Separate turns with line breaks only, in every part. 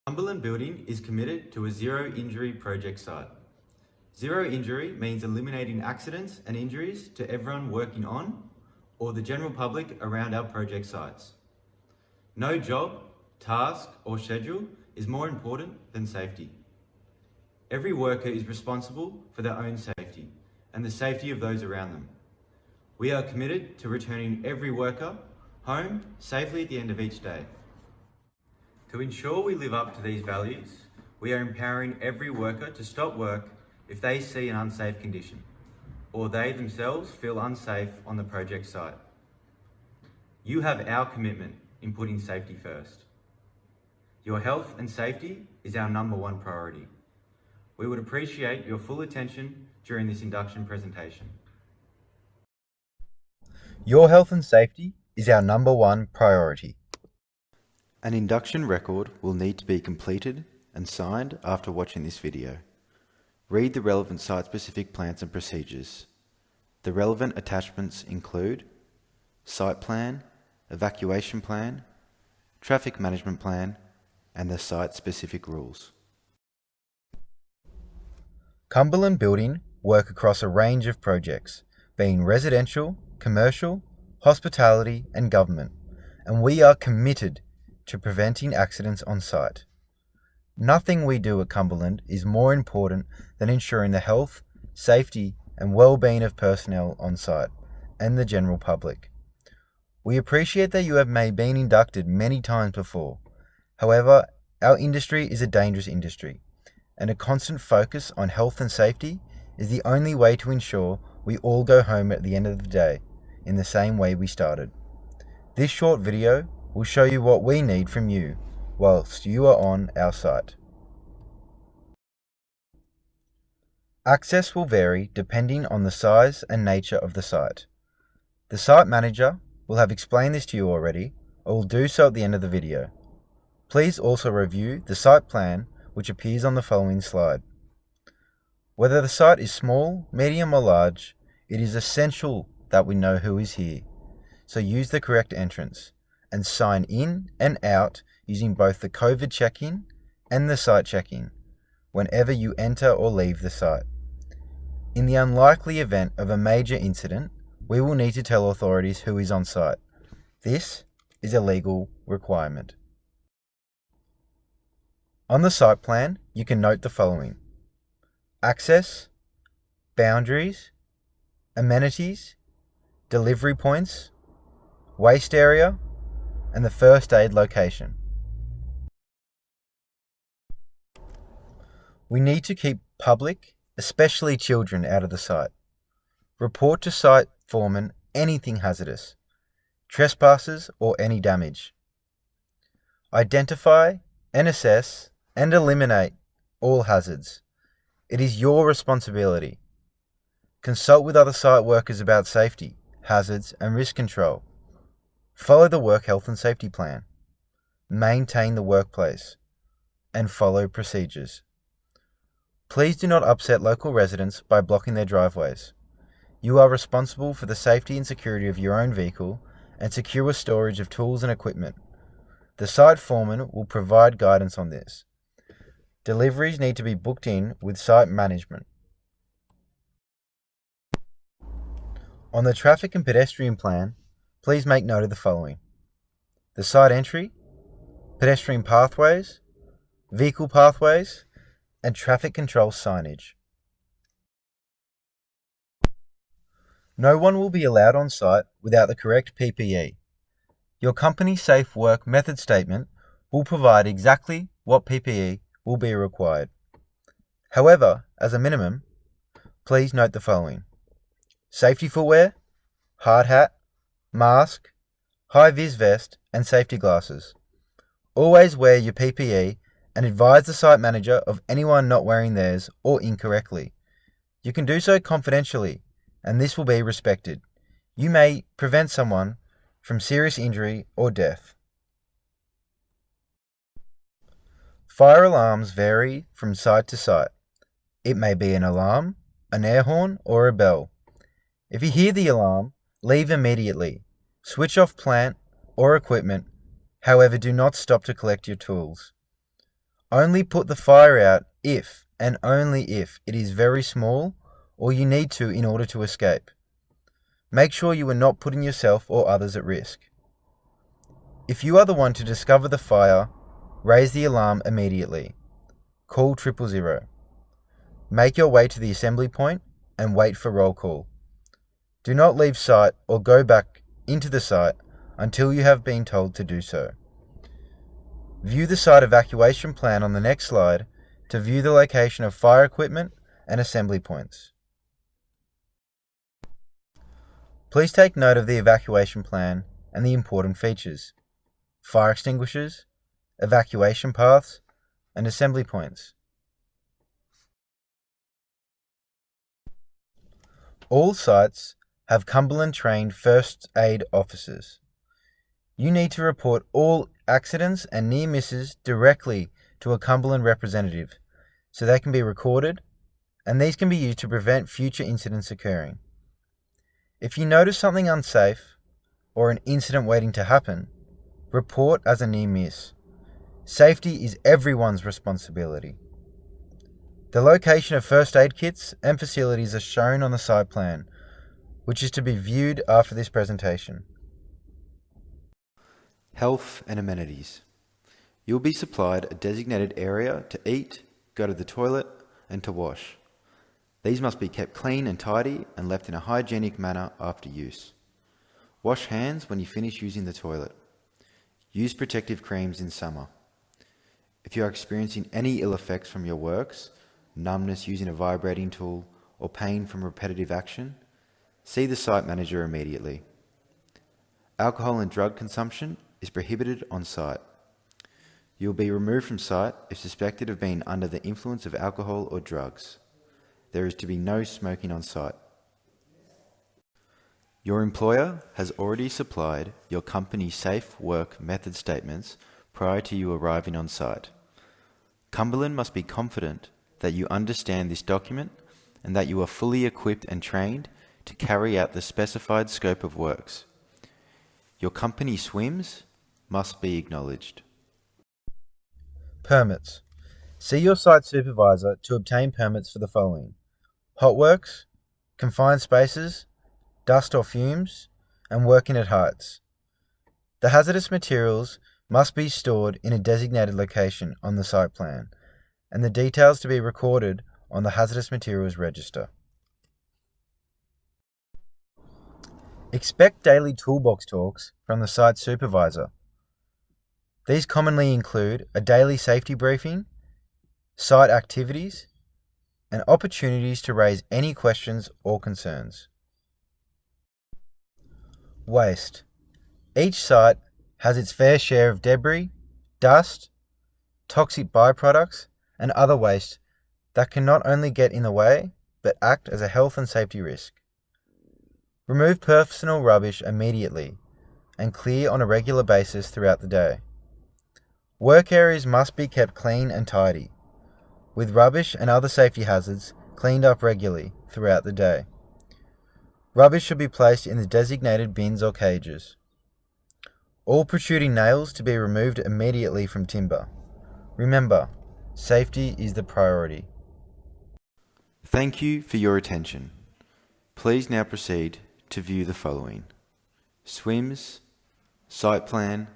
Cumberland Building is committed to a zero-injury project site. Zero injury means eliminating accidents and injuries to everyone working on or the general public around our project sites. No job, task, or schedule is more important than safety. Every worker is responsible for their own safety and the safety of those around them. We are committed to returning every worker home safely at the end of each day. To ensure we live up to these values, we are empowering every worker to stop work if they see an unsafe condition, or they themselves feel unsafe on the project site. You have our commitment in putting safety first. Your health and safety is our number one priority. We would appreciate your full attention during this induction presentation.
Your health and safety is our number one priority. An induction record will need to be completed and signed after watching this video. Read the relevant site-specific plans and procedures. The relevant attachments include site plan, evacuation plan, traffic management plan, and the site-specific rules. Cumberland Building work across a range of projects, being residential, commercial, hospitality, and government, and we are committed to preventing accidents on site. Nothing we do at Cumberland is more important than ensuring the health, safety, and well-being of personnel on site and the general public. We appreciate that you have been inducted many times before. However, our industry is a dangerous industry, and a constant focus on health and safety is the only way to ensure we all go home at the end of the day in the same way we started. This short video will show you what we need from you whilst you are on our site. Access will vary depending on the size and nature of the site. The site manager will have explained this to you already, or will do so at the end of the video. Please also review the site plan which appears on the following slide. Whether the site is small, medium or large, it is essential that we know who is here. So use the correct entrance and sign in and out using both the COVID check-in and the site check-in whenever you enter or leave the site. In the unlikely event of a major incident, we will need to tell authorities who is on site. This is a legal requirement. On the site plan, you can note the following: access, boundaries, amenities, delivery points, waste area, and the first aid location. We need to keep public, especially children, out of the site. Report to site foreman anything hazardous, trespassers or any damage. Identify and assess and eliminate all hazards. It is your responsibility. Consult with other site workers about safety, hazards and risk control. Follow the work health and safety plan. Maintain the workplace and follow procedures. Please do not upset local residents by blocking their driveways. You are responsible for the safety and security of your own vehicle and secure storage of tools and equipment. The site foreman will provide guidance on this. Deliveries need to be booked in with site management. On the traffic and pedestrian plan, please make note of the following: the site entry, pedestrian pathways, vehicle pathways, and traffic control signage. No one will be allowed on site without the correct PPE. Your company safe work method statement will provide exactly what PPE will be required. However, as a minimum, please note the following: safety footwear, hard hat, mask, high-vis vest, and safety glasses. Always wear your PPE and advise the site manager of anyone not wearing theirs or incorrectly. You can do so confidentially, and this will be respected. You may prevent someone from serious injury or death. Fire alarms vary from site to site. It may be an alarm, an air horn, or a bell. If you hear the alarm, leave immediately. Switch off plant or equipment. However, do not stop to collect your tools. Only put the fire out if, and only if, it is very small or you need to in order to escape. Make sure you are not putting yourself or others at risk. If you are the one to discover the fire, raise the alarm immediately. Call 000. Make your way to the assembly point and wait for roll call. Do not leave site or go back into the site until you have been told to do so. View the site evacuation plan on the next slide to view the location of fire equipment and assembly points. Please take note of the evacuation plan and the important features: fire extinguishers, evacuation paths, and assembly points. All sites have Cumberland-trained first aid officers. You need to report all accidents and near misses directly to a Cumberland representative so they can be recorded, and these can be used to prevent future incidents occurring. If you notice something unsafe or an incident waiting to happen, report as a near miss. Safety is everyone's responsibility. The location of first aid kits and facilities are shown on the site plan, which is to be viewed after this presentation.
Health and amenities. You'll be supplied a designated area to eat, go to the toilet, and to wash. These must be kept clean and tidy and left in a hygienic manner after use. Wash hands when you finish using the toilet. Use protective creams in summer. If you are experiencing any ill effects from your works, numbness using a vibrating tool, or pain from repetitive action, see the site manager immediately. Alcohol and drug consumption is prohibited on site. You will be removed from site if suspected of being under the influence of alcohol or drugs. There is to be no smoking on site. Your employer has already supplied your company safe work method statements prior to you arriving on site. Cumberland must be confident that you understand this document and that you are fully equipped and trained to carry out the specified scope of works. Your company swims must be acknowledged.
Permits. See your site supervisor to obtain permits for the following: hot works, confined spaces, dust or fumes, and working at heights. The hazardous materials must be stored in a designated location on the site plan, and the details to be recorded on the hazardous materials register. Expect daily toolbox talks from the site supervisor. These commonly include a daily safety briefing, site activities, and opportunities to raise any questions or concerns. Waste. Each site has its fair share of debris, dust, toxic byproducts, and other waste that can not only get in the way, but act as a health and safety risk. Remove personal rubbish immediately and clear on a regular basis throughout the day. Work areas must be kept clean and tidy, with rubbish and other safety hazards cleaned up regularly throughout the day. Rubbish should be placed in the designated bins or cages. All protruding nails to be removed immediately from timber. Remember, safety is the priority.
Thank you for your attention. Please now proceed to view the following: SWIMS, site plan,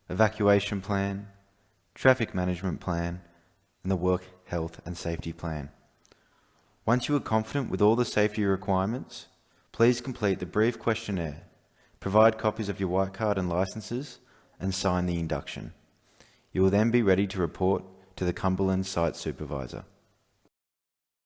evacuation plan, traffic management plan, and the work health and safety plan. Once you are confident with all the safety requirements, please complete the brief questionnaire, provide copies of your white card and licenses, and sign the induction. You will then be ready to report to the Cumberland site supervisor.